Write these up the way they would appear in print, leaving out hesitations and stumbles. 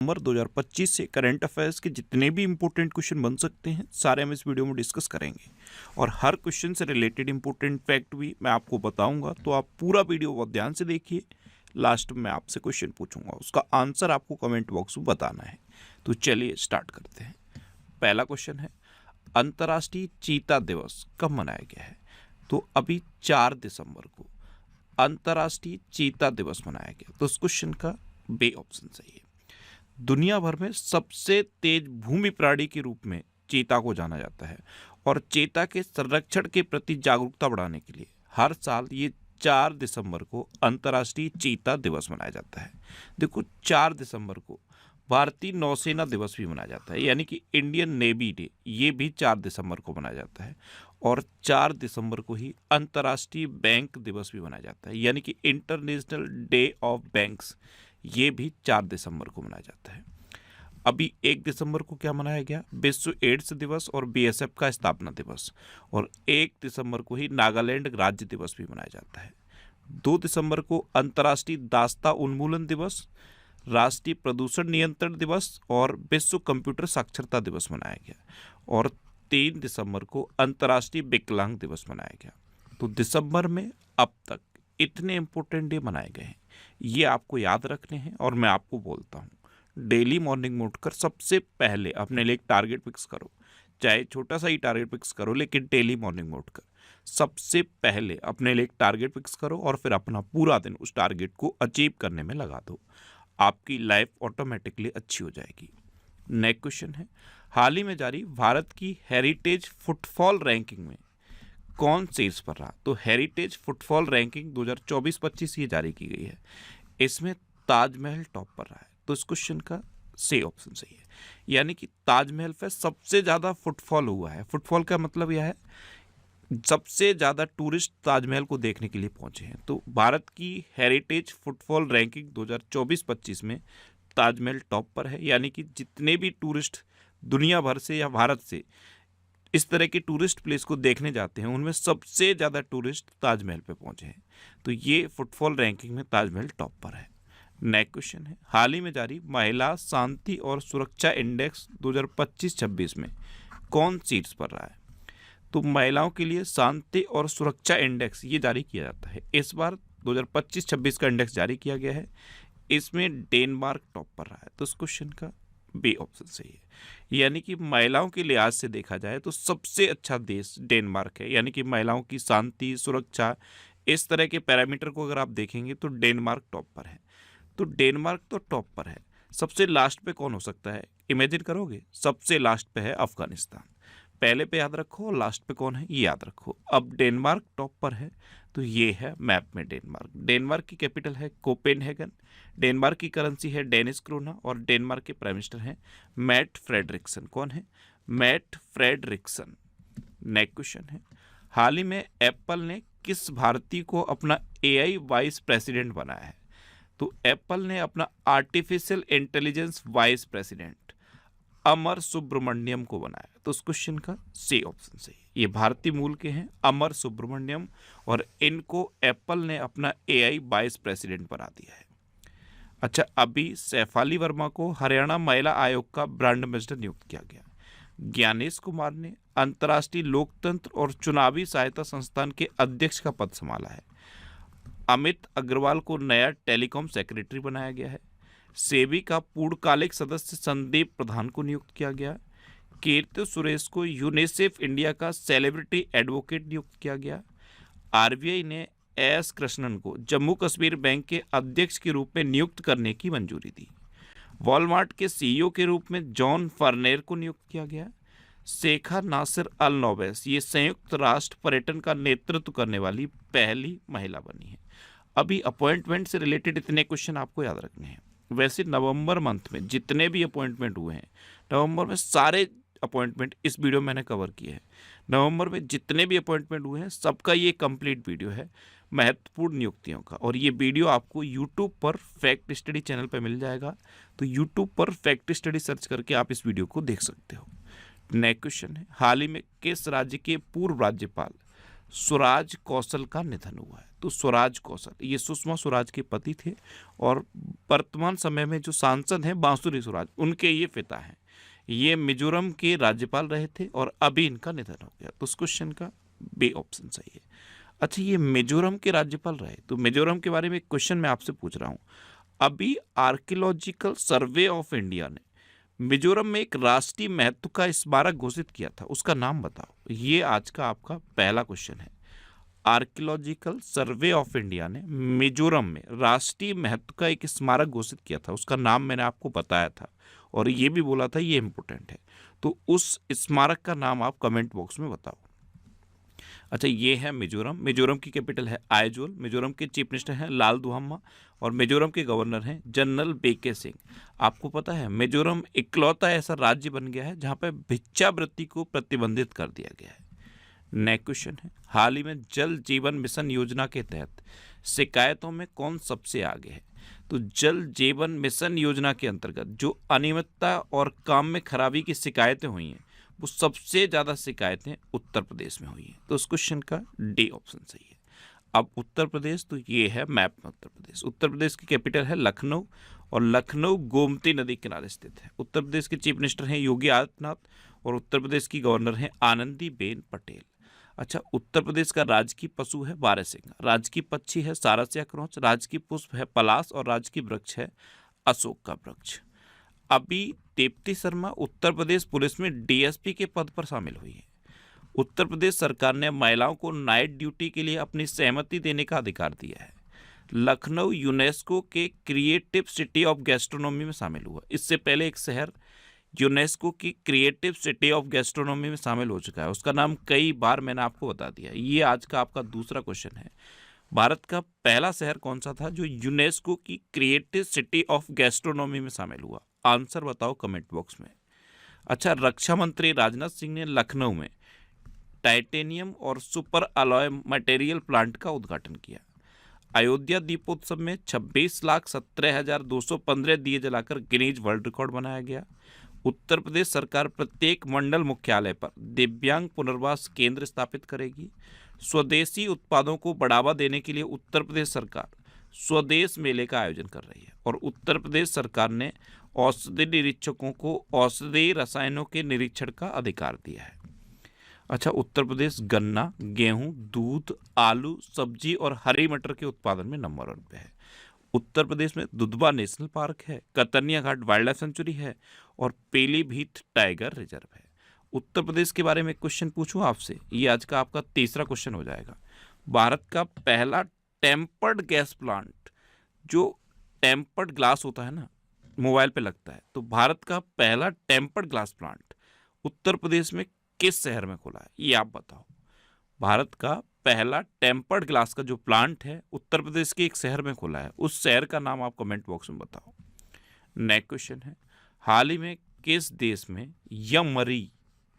दिसंबर 2025 से current affairs के जितने भी इंपॉर्टेंट क्वेश्चन बन सकते हैं सारे हम इस वीडियो में डिस्कस करेंगे और हर क्वेश्चन से रिलेटेड इंपॉर्टेंट फैक्ट भी मैं आपको बताऊंगा। तो आप पूरा वीडियो बहुत ध्यान से देखिए। लास्ट में आपसे क्वेश्चन पूछूंगा, उसका आंसर आपको कमेंट बॉक्स में बताना है। तो चलिए स्टार्ट करते हैं। पहला क्वेश्चन है, अंतर्राष्ट्रीय चीता दिवस कब मनाया गया है? तो अभी 4 दिसंबर को अंतर्राष्ट्रीय चीता दिवस मनाया गया। तो इस क्वेश्चन का बी ऑप्शन सही है। दुनिया भर में सबसे तेज भूमि प्राणी के रूप में चीता को जाना जाता है और चीता के संरक्षण के प्रति जागरूकता बढ़ाने के लिए हर साल ये 4 दिसंबर को अंतर्राष्ट्रीय चीता दिवस मनाया जाता है। देखो, 4 दिसंबर को भारतीय नौसेना दिवस भी मनाया जाता है, यानी कि इंडियन नेवी डे, ये भी 4 दिसंबर को मनाया जाता है। और 4 दिसंबर को ही अंतर्राष्ट्रीय बैंक दिवस भी मनाया जाता है, यानी कि इंटरनेशनल डे ऑफ बैंक्स, ये भी 4 दिसंबर को मनाया जाता है। अभी 1 दिसंबर को क्या मनाया गया? विश्व एड्स दिवस और बीएसएफ का स्थापना दिवस। और 1 दिसंबर को ही नागालैंड राज्य दिवस भी मनाया जाता है। 2 दिसंबर को अंतर्राष्ट्रीय दास्ता उन्मूलन दिवस, राष्ट्रीय प्रदूषण नियंत्रण दिवस और विश्व कंप्यूटर साक्षरता दिवस मनाया गया। और 3 दिसंबर को अंतर्राष्ट्रीय विकलांग दिवस मनाया गया। तो दिसंबर में अब तक इतने इंपॉर्टेंट डे मनाए गए हैं, ये आपको याद रखने हैं। और मैं आपको बोलता हूँ, डेली मॉर्निंग में उठकर सबसे पहले अपने लिए एक टारगेट फिक्स करो, चाहे छोटा सा ही टारगेट फिक्स करो, लेकिन डेली मॉर्निंग में उठकर सबसे पहले अपने लिए एक टारगेट फिक्स करो और फिर अपना पूरा दिन उस टारगेट को अचीव करने में लगा दो। आपकी लाइफ ऑटोमेटिकली अच्छी हो जाएगी। नेक्स्ट क्वेश्चन है, हाल ही में जारी भारत की हेरिटेज फुटफॉल रैंकिंग में कौन शीर्ष पर रहा? तो हेरिटेज फुटफॉल रैंकिंग 2024-25 ये जारी की गई है। इसमें ताजमहल टॉप पर रहा है। तो इस क्वेश्चन का सी ऑप्शन सही है, यानी कि ताजमहल पे सबसे ज़्यादा फुटफॉल हुआ है। फुटफॉल का मतलब यह है सबसे ज़्यादा टूरिस्ट ताजमहल को देखने के लिए पहुंचे हैं। तो भारत की हेरिटेज फुटफॉल रैंकिंग 2024-25 में ताजमहल टॉप पर है, यानी कि जितने भी टूरिस्ट दुनिया भर से या भारत से इस तरह के टूरिस्ट प्लेस को देखने जाते हैं, उनमें सबसे ज़्यादा टूरिस्ट ताजमहल पे पहुंचे हैं। तो ये फुटफॉल रैंकिंग में ताजमहल टॉप पर है। नेक्स्ट क्वेश्चन है, हाल ही में जारी महिला शांति और सुरक्षा इंडेक्स 2025-26 में कौन सीट्स पर रहा है? तो महिलाओं के लिए शांति और सुरक्षा इंडेक्स ये जारी किया जाता है। इस बार 2025-26 का इंडेक्स जारी किया गया है। इसमें डेनमार्क टॉप पर रहा है। तो इस क्वेश्चन का बी ऑप्शन सही है, यानी कि महिलाओं के लिहाज से देखा जाए तो सबसे अच्छा देश डेनमार्क है। यानी कि महिलाओं की शांति, सुरक्षा, इस तरह के पैरामीटर को अगर आप देखेंगे तो डेनमार्क टॉप पर है। तो डेनमार्क तो टॉप पर है, सबसे लास्ट पे कौन हो सकता है? इमेजिन करोगे, सबसे लास्ट पे है अफगानिस्तान। पहले पे याद रखो और लास्ट पे कौन है ये याद रखो। अब डेनमार्क टॉप पर है, तो ये है मैप में डेनमार्क। डेनमार्क की कैपिटल है कोपेनहेगन, डेनमार्क की करेंसी है डेनिश क्रोना और डेनमार्क के प्राइम मिनिस्टर हैं मैट फ्रेडरिक्सन। कौन है? Mat Frederiksen. नेक्स्ट क्वेश्चन है, हाल ही में एप्पल ने किस भारतीय को अपना एआई वाइस प्रेसिडेंट बनाया है? तो एप्पल ने अपना आर्टिफिशियल इंटेलिजेंस वाइस प्रेसिडेंट अमर सुब्रमण्यम को बनाया। तो उस क्वेश्चन का सी ऑप्शन सही है। ये भारतीय मूल के हैं अमर सुब्रमण्यम और इनको एप्पल ने अपना एआई वाइस प्रेसिडेंट बना दिया है। अच्छा, अभी सैफाली वर्मा को हरियाणा महिला आयोग का ब्रांड एम्बेसडर नियुक्त किया गया। ज्ञानेश कुमार ने अंतर्राष्ट्रीय लोकतंत्र और चुनावी सहायता संस्थान के अध्यक्ष का पद संभाला है। अमित अग्रवाल को नया टेलीकॉम सेक्रेटरी बनाया गया है। सेबी का पूर्णकालिक सदस्य संदीप प्रधान को नियुक्त किया गया। कीर्ति सुरेश को यूनिसेफ इंडिया का सेलिब्रिटी एडवोकेट नियुक्त किया गया। आरबीआई ने एस कृष्णन को जम्मू कश्मीर बैंक के अध्यक्ष के रूप में नियुक्त करने की मंजूरी दी। वॉलमार्ट के सीईओ के रूप में जॉन फर्नेर को नियुक्त किया गया। शेखा नासिर अल नोबेस ये संयुक्त राष्ट्र पर्यटन का नेतृत्व करने वाली पहली महिला बनी है। अभी अपॉइंटमेंट से रिलेटेड इतने क्वेश्चन आपको याद रखने हैं। वैसे नवंबर मंथ में जितने भी अपॉइंटमेंट हुए हैं, नवंबर में सारे अपॉइंटमेंट इस वीडियो में मैंने कवर किए हैं। नवंबर में जितने भी अपॉइंटमेंट हुए हैं सबका ये कंप्लीट वीडियो है महत्वपूर्ण नियुक्तियों का। और ये वीडियो आपको यूट्यूब पर फैक्ट स्टडी चैनल पर मिल जाएगा। तो यूट्यूब पर फैक्ट स्टडी सर्च करके आप इस वीडियो को देख सकते हो। नेक्स्ट क्वेश्चन है, हाल ही में किस राज्य के पूर्व राज्यपाल स्वराज कौशल का निधन हुआ है? तो स्वराज कौशल, ये सुषमा स्वराज के पति थे और वर्तमान समय में जो सांसद हैं बांसुरी स्वराज, उनके ये पिता हैं। ये मिजोरम के राज्यपाल रहे थे और अभी इनका निधन हो गया। तो उस क्वेश्चन का बी ऑप्शन सही है। अच्छा, ये मिजोरम के राज्यपाल रहे, तो मिजोरम के बारे में एक क्वेश्चन मैं आपसे पूछ रहा हूँ। अभी आर्कियोलॉजिकल सर्वे ऑफ इंडिया ने मिजोरम में एक राष्ट्रीय महत्व का स्मारक घोषित किया था, उसका नाम बताओ। ये आज का आपका पहला क्वेश्चन है। आर्कियोलॉजिकल सर्वे ऑफ इंडिया ने मिजोरम में राष्ट्रीय महत्व का एक स्मारक घोषित किया था, उसका नाम मैंने आपको बताया था और ये भी बोला था ये इंपॉर्टेंट है। तो उस स्मारक का नाम आप कमेंट बॉक्स में बताओ। अच्छा, ये है मिजोरम। मिजोरम की कैपिटल है आइजोल। मिजोरम के चीफ मिनिस्टर हैं लालदुहम्मा और मिजोरम के गवर्नर हैं जनरल बीके सिंह। आपको पता है मिजोरम इकलौता ऐसा राज्य बन गया है जहां पर भिक्षावृत्ति को प्रतिबंधित कर दिया गया है। नेक्स्ट क्वेश्चन है, हाल ही में जल जीवन मिशन योजना के तहत शिकायतों में कौन सबसे आगे है? तो जल जीवन मिशन योजना के अंतर्गत जो अनियमितता और काम में खराबी की शिकायतें हुई हैं, वो सबसे ज़्यादा शिकायतें उत्तर प्रदेश में हुई हैं। तो उस क्वेश्चन का डी ऑप्शन सही है। अब उत्तर प्रदेश, तो ये है मैप में उत्तर प्रदेश। उत्तर प्रदेश की कैपिटल है लखनऊ और लखनऊ गोमती नदी किनारे स्थित है। उत्तर प्रदेश के चीफ मिनिस्टर हैं योगी आदित्यनाथ और उत्तर प्रदेश की गवर्नर हैं आनंदीबेन पटेल। अच्छा, उत्तर प्रदेश का राजकीय पशु है बारहसिंगा, राजकीय पक्षी है सारसिया क्रॉच, राजकीय पुष्प है पलाश और राजकीय वृक्ष है अशोक का वृक्ष। अभी दीप्ति शर्मा उत्तर प्रदेश पुलिस में डीएसपी के पद पर शामिल हुई है। उत्तर प्रदेश सरकार ने महिलाओं को नाइट ड्यूटी के लिए अपनी सहमति देने का अधिकार दिया है। लखनऊ यूनेस्को के क्रिएटिव सिटी ऑफ गैस्ट्रोनॉमी में शामिल हुआ। इससे पहले एक शहर यूनेस्को की क्रिएटिव सिटी ऑफ गैस्ट्रोनॉमी में शामिल हो चुका है, उसका नाम कई बार मैंने आपको बता दिया। ये आज का आपका दूसरा क्वेश्चन है। भारत का पहला शहर कौन सा था जो यूनेस्को की क्रिएटिव सिटी ऑफ गैस्ट्रोनॉमी में शामिल हुआ? आंसर बताओ कमेंट बॉक्स में। अच्छा, रक्षा मंत्री राजनाथ सिंह ने लखनऊ में टाइटेनियम और सुपर अलॉय मटेरियल प्लांट का उद्घाटन किया। अयोध्या दीपोत्सव में 26,17,215 दिए जलाकर गिनीज वर्ल्ड रिकॉर्ड बनाया गया। उत्तर प्रदेश सरकार प्रत्येक मंडल मुख्यालय पर दिव्यांग पुनर्वास केंद्र स्थापित करेगी। स्वदेशी उत्पादों को बढ़ावा देने के लिए उत्तर प्रदेश सरकार स्वदेश मेले का आयोजन कर रही है और उत्तर प्रदेश सरकार ने औषधि निरीक्षकों को औषधीय रसायनों के निरीक्षण का अधिकार दिया है। अच्छा, उत्तर प्रदेश गन्ना, गेहूं, दूध, आलू, सब्जी और हरी मटर के उत्पादन में नंबर 1 पे है। उत्तर प्रदेश में दुधवा नेशनल पार्क है, कतर्निया घाट वाइल्ड लाइफ सेंचुरी है और पीलीभीत टाइगर रिजर्व है। उत्तर प्रदेश के बारे में क्वेश्चन पूछूं आपसे, ये आज का आपका तीसरा क्वेश्चन हो जाएगा। भारत का पहला टेम्पर्ड गैस प्लांट, जो टेम्पर्ड ग्लास होता है ना, मोबाइल पे लगता है, तो भारत का पहला tempered glass plant Uttar Pradesh में किस शहर में खुला है? ये आप बताओ। भारत का पहला टेम्पर्ड ग्लास का जो प्लांट है उत्तर प्रदेश के एक शहर में खुला है, उस शहर का नाम आप कमेंट बॉक्स में बताओ। नेक्स्ट क्वेश्चन है, हाल ही में किस देश में यमरी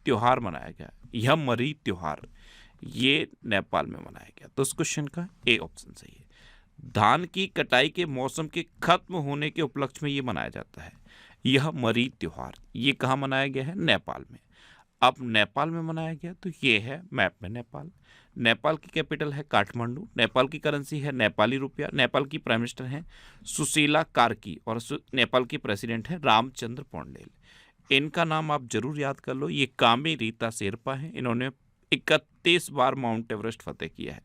त्योहार मनाया गया? यमरी त्योहार ये नेपाल में मनाया गया। तो इस क्वेश्चन का ए ऑप्शन सही है। धान की कटाई के मौसम के खत्म होने के उपलक्ष्य में ये मनाया जाता है। यह मरी त्योहार ये कहाँ मनाया गया है? नेपाल में। अब नेपाल में मनाया गया तो ये है मैप में नेपाल। नेपाल की कैपिटल है काठमांडू। नेपाल की करेंसी है नेपाली रुपया। नेपाल की प्राइम मिनिस्टर हैं सुशीला कार्की और नेपाल की प्रेसिडेंट है रामचंद्र पौंडेल। इनका नाम आप जरूर याद कर लो। ये कामी रीता शेरपा हैं, इन्होंने 31 बार माउंट एवरेस्ट फतेह किया है।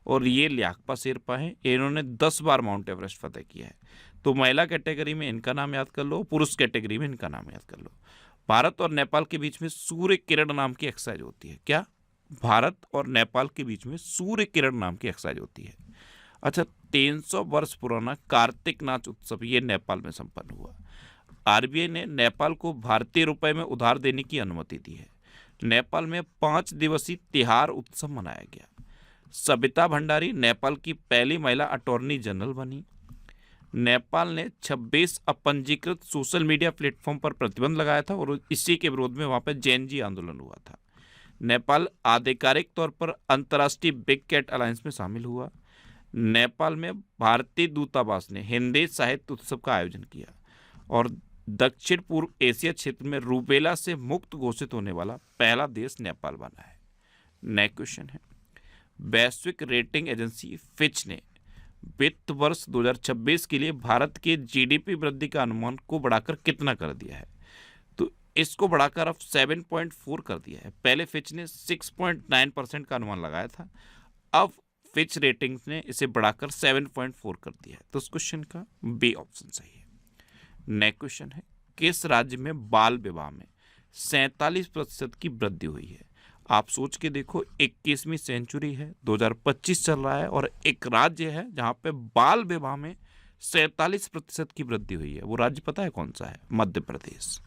और ये ल्याकपा शेरपा हैं, इन्होंने 10 बार माउंट एवरेस्ट फतेह किया है। तो महिला कैटेगरी में इनका नाम याद कर लो, पुरुष कैटेगरी में इनका नाम याद कर लो। भारत और नेपाल के बीच में सूर्य किरण नाम की एक्सरसाइज होती है। क्या? भारत और नेपाल के बीच में सूर्य किरण नाम की एक्सरसाइज होती है। अच्छा, 300 वर्ष पुराना कार्तिक नाच उत्सव ये नेपाल में संपन्न हुआ। आरबीआई ने नेपाल को भारतीय रुपए में उधार देने की अनुमति दी है। नेपाल में 5 दिवसीय तिहार उत्सव मनाया गया। सबिता भंडारी नेपाल की पहली महिला अटॉर्नी जनरल बनी। नेपाल ने 26 अपंजीकृत सोशल मीडिया प्लेटफॉर्म पर प्रतिबंध लगाया था और इसी के विरोध में वहां पर जैनजी आंदोलन हुआ था। नेपाल आधिकारिक तौर पर अंतर्राष्ट्रीय बिग कैट अलायंस में शामिल हुआ। नेपाल में भारतीय दूतावास ने हिंदी साहित्य उत्सव का आयोजन किया और दक्षिण पूर्व एशिया क्षेत्र में रूबेला से मुक्त घोषित होने वाला पहला देश नेपाल बना है। नेक्स्ट क्वेश्चन है, वैश्विक रेटिंग एजेंसी फिच ने वित्त वर्ष 2026 के लिए भारत के जीडीपी वृद्धि का अनुमान को बढ़ाकर कितना कर दिया है? तो इसको बढ़ाकर अब 7.4 कर दिया है। पहले फिच ने 6.9% का अनुमान लगाया था, अब फिच रेटिंग्स ने इसे बढ़ाकर 7.4 कर दिया है। तो इस क्वेश्चन का बी ऑप्शन सही है। नेक्स्ट क्वेश्चन है, किस राज्य में बाल विवाह में 47% की वृद्धि हुई है? आप सोच के देखो, 21वीं सेंचुरी है, 2025 चल रहा है और एक राज्य है जहां पे बाल विवाह में 47% की वृद्धि हुई है। वो राज्य पता है कौन सा है? मध्य प्रदेश।